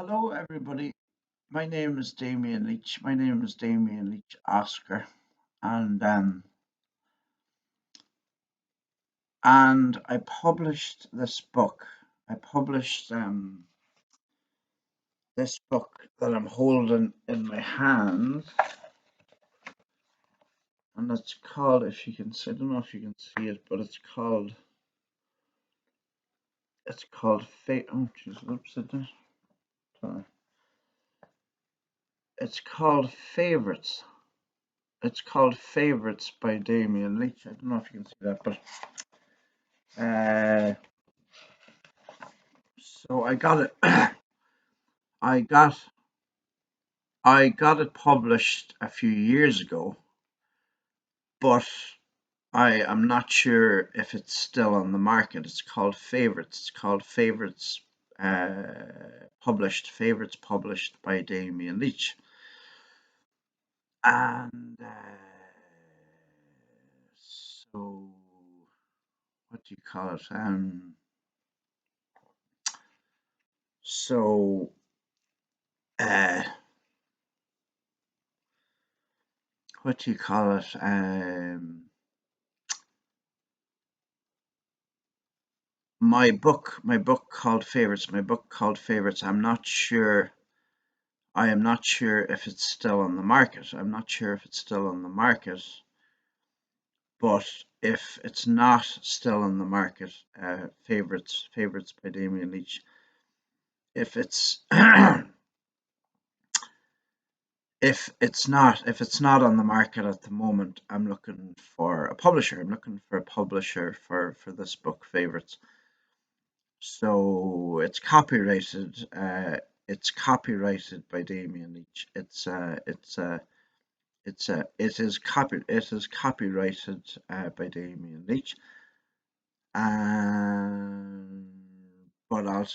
Hello, everybody. My name is Damien Leech. My name is Damien Leech Oscar, and I published this book. I published this book that I'm holding in my hand, and it's called. If you can see, I don't know if you can see it, but it's called. It's called Fate. Oh, jeez, upside down. Sorry. It's called Favorites. It's called Favorites by Damien Leech. I don't know if you can see that, but uh, so I got it. I got I got it published a few years ago, but I am not sure if it's still on the market. It's called Favorites. It's called Favorites, Favorites published by Damien Leech. And so, what do you call it? So, uh, what do you call it? My book called Favorites. I am not sure if it's still on the market. I'm not sure if it's still on the market, but if it's not still on the market, Favorites by Damien Leach. If it's if it's not on the market at the moment, I'm looking for a publisher. I'm looking for a publisher for this book, Favorites. So it's copyrighted by Damien Leach. It is copyrighted by Damien Leach, and but I'll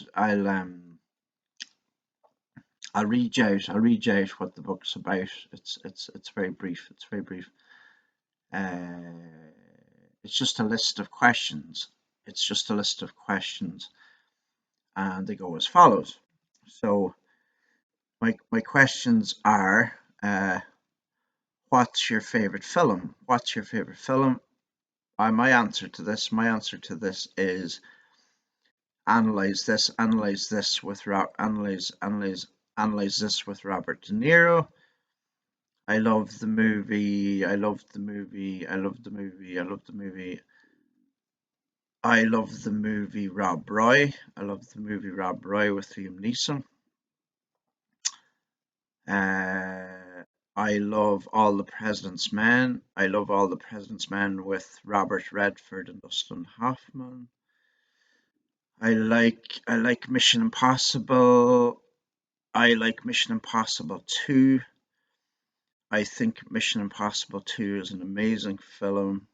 read out what the book's about. It's very brief. It's very brief. Uh, it's just a list of questions. It's just a list of questions, and they go as follows. So my questions are. What's your favorite film? What's your favorite film? My answer to this is analyze this with Robert De Niro. I love the movie. I love the movie. I love the movie. I love the movie. I love the movie Rob Roy. I love the movie Rob Roy with Liam Neeson. I love All the President's Men. I love All the President's Men with Robert Redford and Dustin Hoffman. I like Mission Impossible. I like Mission Impossible 2. I think Mission Impossible 2 is an amazing film.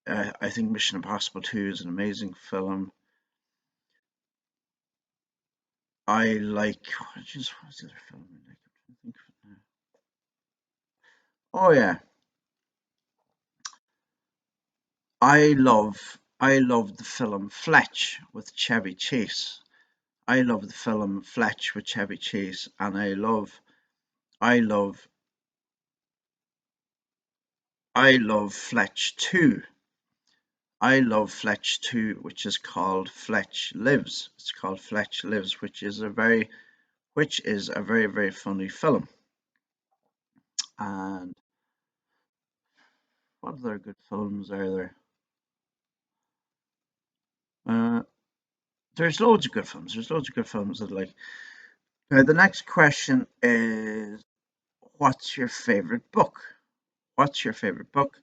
I think Mission Impossible 2 is an amazing film. I like what's the other film I like? I'm trying to think of it now. Oh yeah, I love the film Fletch with Chevy Chase. I love the film Fletch with Chevy Chase, and I love I love Fletch 2. I love Fletch 2, which is called Fletch Lives. It's called Fletch Lives, which is a very, very funny film. And what other good films are there? Uh, there's loads of good films. There's loads of good films that I like. Now, the next question is, what's your favorite book? What's your favorite book?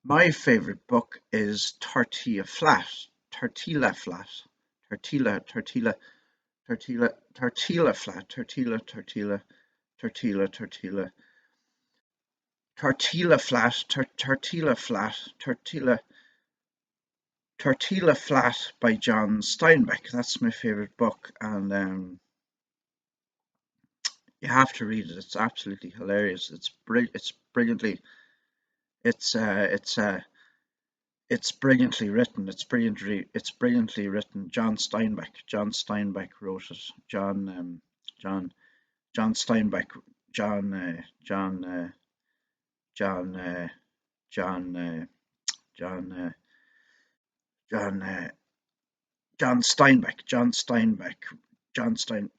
My favorite book is Tortilla Flat. Tortilla Flat. Tortilla, tortilla, tortilla, tortilla flat. Tortilla, tortilla, tortilla, tortilla. Tortilla Flat, Tortilla Flat, Tortilla Flat by John Steinbeck. That's my favorite book, and you have to read it. It's absolutely hilarious. It's brilliantly. It's It's brilliantly written. It's brilliantly written. John Steinbeck wrote it. John John Steinbeck. John John John John John John John Steinbeck. John Stein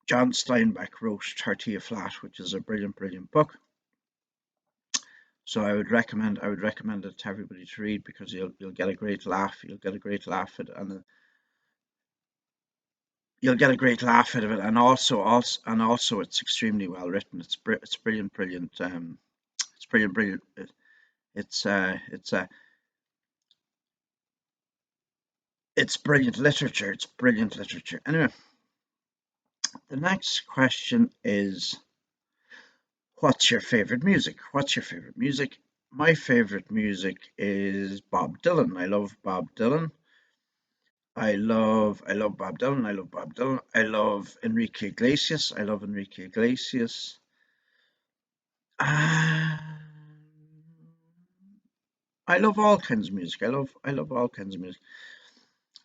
John Steinbeck wrote 30 Flat, which is a brilliant book. So I would recommend it to everybody to read because you'll get a great laugh. You'll get a great laugh at and you'll get a great laugh out of it, and also it's extremely well written. It's brilliant. It's brilliant. It's uh it's uh it's brilliant literature. It's brilliant literature. Anyway, the next question is, what's your favorite music? What's your favorite music? My favorite music is Bob Dylan. I love Bob Dylan. I love Bob Dylan. I love Bob Dylan. I love Enrique Iglesias. I love Enrique Iglesias. Um, I love all kinds of music. I love all kinds of music.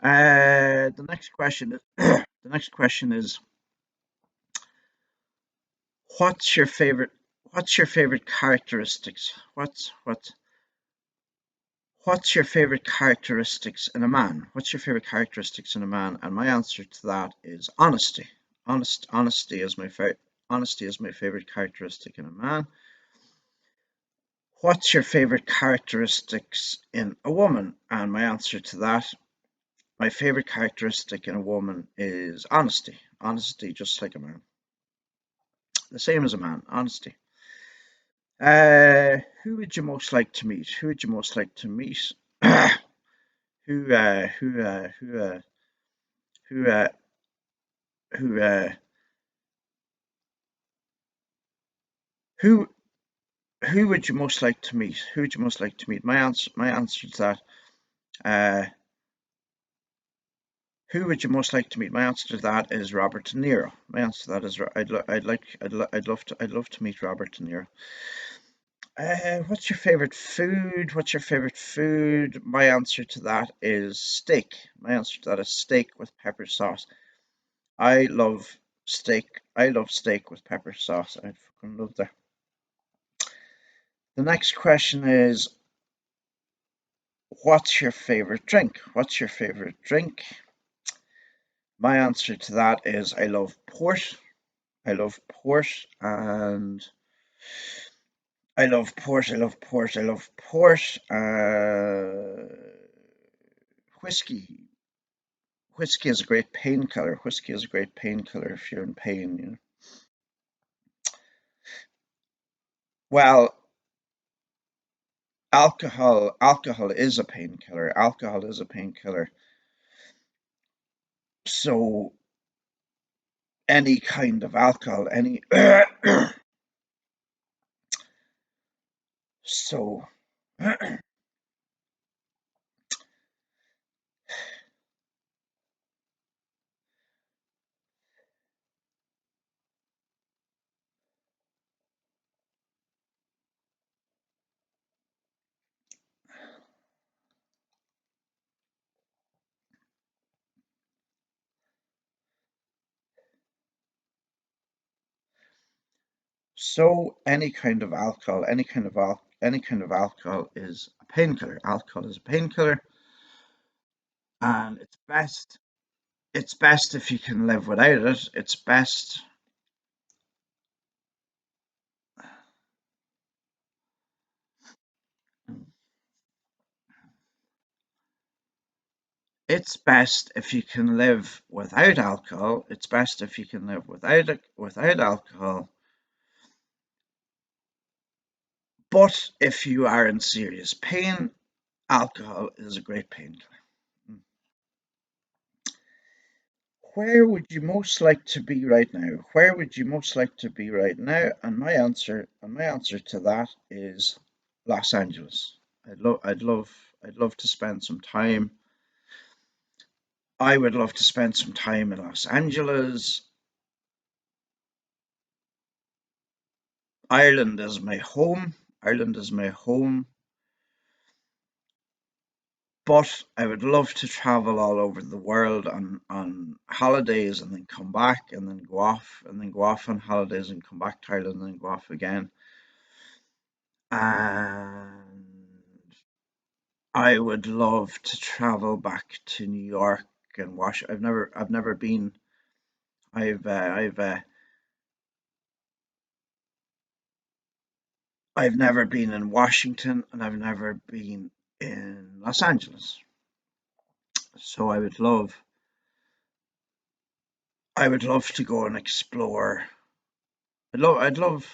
The next question is the next question is, what's your favorite what's your favorite characteristics? What's your favorite characteristics in a man? What's your favorite characteristics in a man? And my answer to that is honesty. Honesty is my favorite characteristic in a man. What's your favorite characteristics in a woman? And my answer to that, my favorite characteristic in a woman is honesty. Honesty, just like a man. The same as a man, honesty. Who would you most like to meet? Who would you most like to meet? who, uh, who, uh, who, uh, who, uh, who, uh, who, who would you most like to meet? Who would you most like to meet? My answer to that. Uh, who would you most like to meet? My answer to that is Robert De Niro. My answer to that is I'd love to meet Robert De Niro. What's your favorite food? What's your favorite food? My answer to that is steak. My answer to that is steak with pepper sauce. I love steak. I love steak with pepper sauce. I fucking love that. The next question is, what's your favorite drink? What's your favorite drink? My answer to that is I love port. I love port and I love port. I love port. I love port. Whiskey. Whiskey is a great painkiller. Whiskey is a great painkiller if you're in pain. Well, alcohol is a painkiller. Alcohol is a painkiller. So any kind of alcohol, any so any kind of alcohol, any kind of alcohol is a painkiller. Alcohol is a painkiller, and it's best if you can live without it. It's best if you can live without alcohol. It's best if you can live without alcohol. But if you are in serious pain, alcohol is a great painkiller. Where would you most like to be right now? Where would you most like to be right now? And my answer to that is Los Angeles. I'd love to spend some time. I would love to spend some time in Los Angeles. Ireland is my home. Ireland is my home. But I would love to travel all over the world on holidays and then come back and then go off and then go off on holidays and come back to Ireland and then go off again. And I would love to travel back to New York and wash. I've never been. I've never been in Washington and I've never been in Los Angeles. So I would love to go and explore. I'd love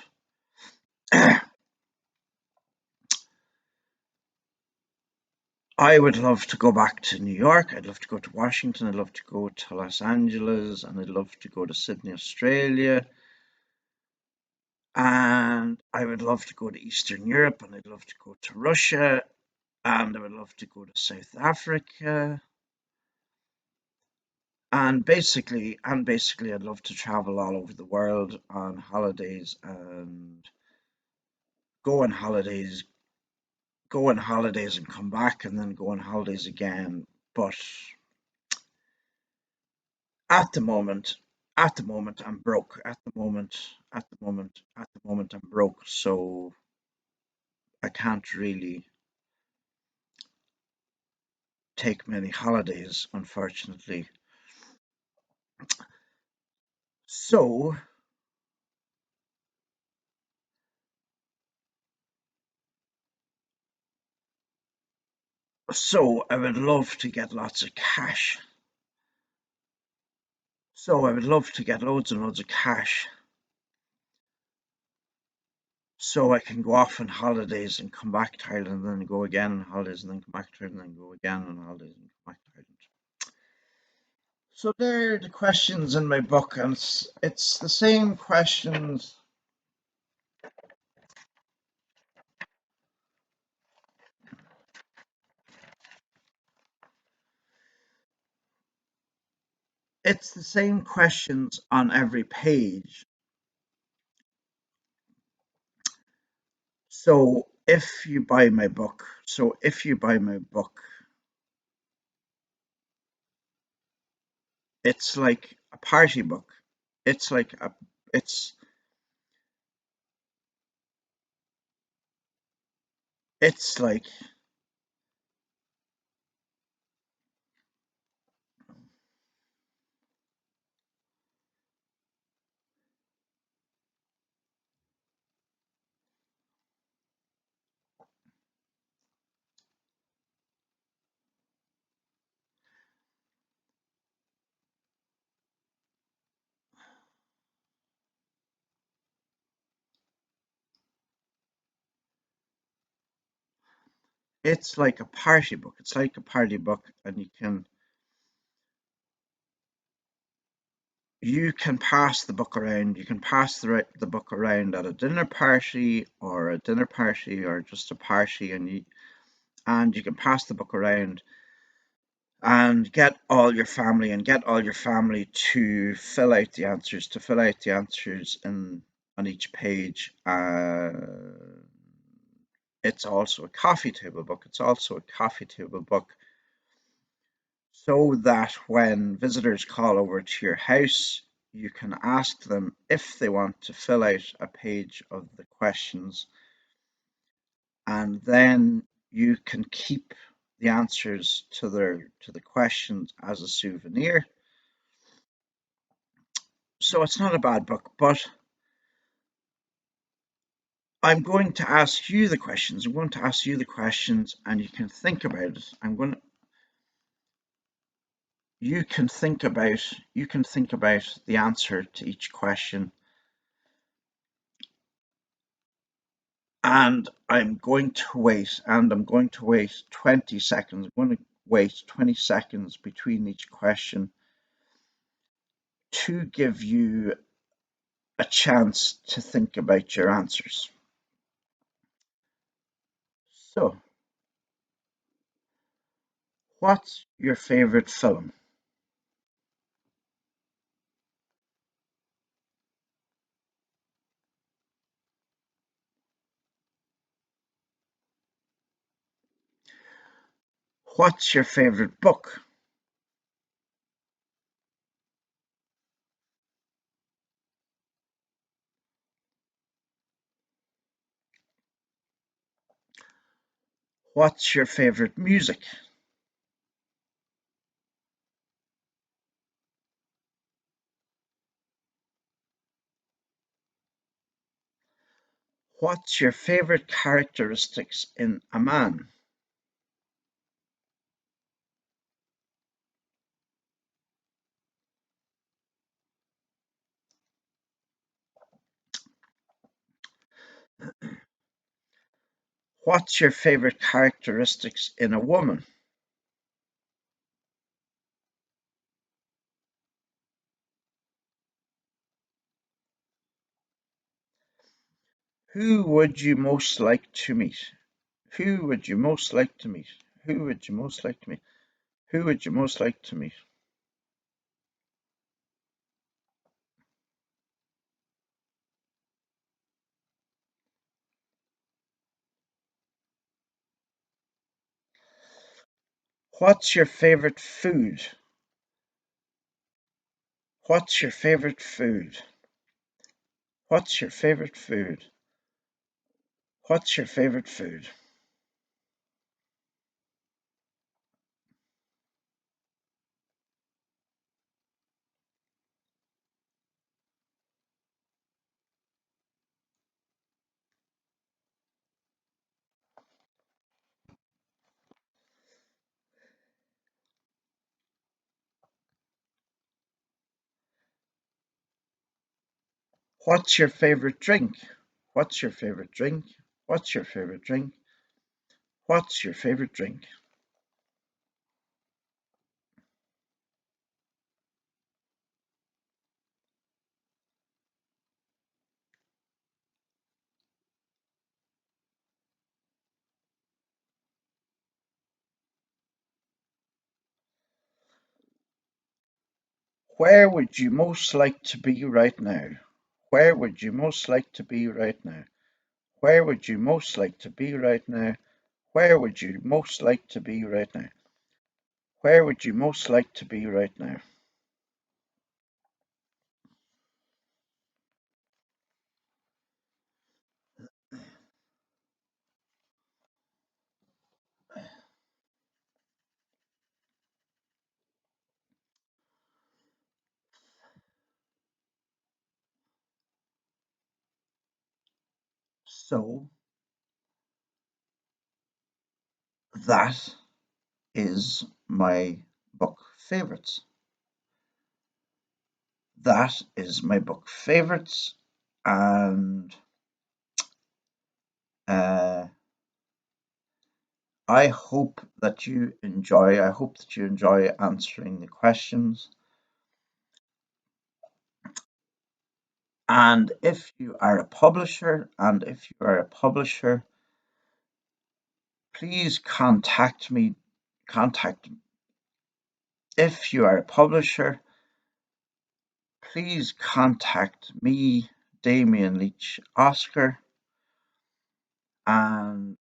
I would love to go back to New York. I'd love to go to Washington. I'd love to go to Los Angeles, and I'd love to go to Sydney, Australia. And I would love to go to Eastern Europe, and I'd love to go to Russia, and I would love to go to South Africa. And basically, I'd love to travel all over the world on holidays and go on holidays, go on holidays and come back, and then go on holidays again. But At the moment, at the moment, I'm broke. At the moment, I'm broke. So I can't really take many holidays, unfortunately. So, so I would love to get lots of cash. So I would love to get loads and loads of cash, so I can go off on holidays and come back to Ireland, and then go again on holidays, and then come back to Ireland, and then go again on holidays and come back to Ireland. So there are the questions in my book, and it's the same questions. It's the same questions on every page. So if you buy my book, it's like a party book. It's like a it's it's like it's like a party book. It's like a party book, and you can pass the book around. You can pass the book around at a dinner party or just a party, and you can pass the book around and get all your family to fill out the answers in on each page. It's also a coffee table book. It's also a coffee table book, so that when visitors call over to your house, you can ask them if they want to fill out a page of the questions, and then you can keep the answers to the questions as a souvenir. So it's not a bad book, but I'm going to ask you the questions. I'm going to ask you the questions, and you can think about it. You can think about the answer to each question, and I'm going to wait 20 seconds. I'm going to wait 20 seconds between each question to give you a chance to think about your answers. So, what's your favorite film? What's your favorite book? What's your favorite music? What's your favorite characteristics in a man? What's your favorite characteristics in a woman? Who would you most like to meet? Who would you most like to meet? Who would you most like to meet? Who would you most like to meet? What's your favorite food? What's your favorite food? What's your favorite food? What's your favorite food? What's your favorite drink? What's your favorite drink? What's your favorite drink? What's your favorite drink? Where would you most like to be right now? Where would you most like to be right now? Where would you most like to be right now? Where would you most like to be right now? Where would you most like to be right now? So that is my book favorites. That is my book favorites, and uh, I hope that you enjoy. I hope that you enjoy answering the questions. And if you are a publisher, please contact me. Contact If you are a publisher, please contact me, Damien Leech Oscar, and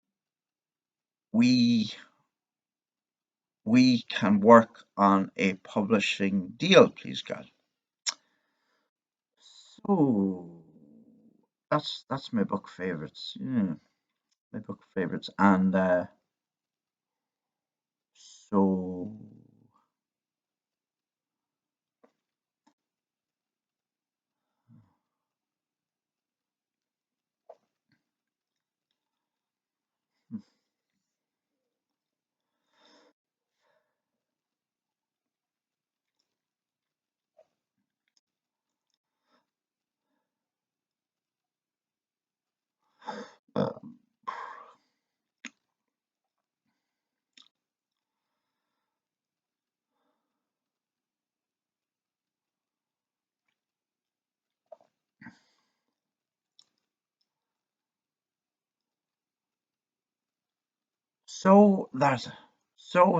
we we can work on a publishing deal, please God. So that's my book favorites. Yeah, my book favorites, and so uh, so that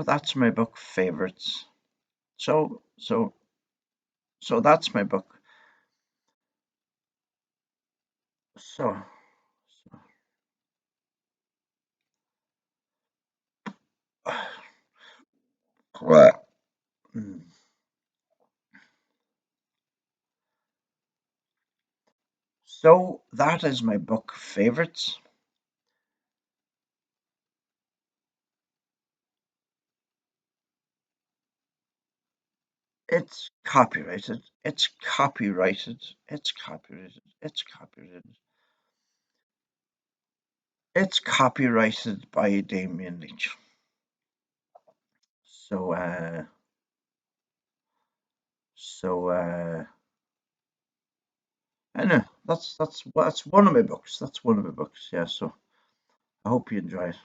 that's my book favorites. So so so that's my book. So Well, mm, so that is my book favorites. It's copyrighted. It's copyrighted. It's copyrighted. It's copyrighted. It's copyrighted by Damien Leech. So, so I know that's one of my books. That's one of my books. Yeah. So I hope you enjoy it.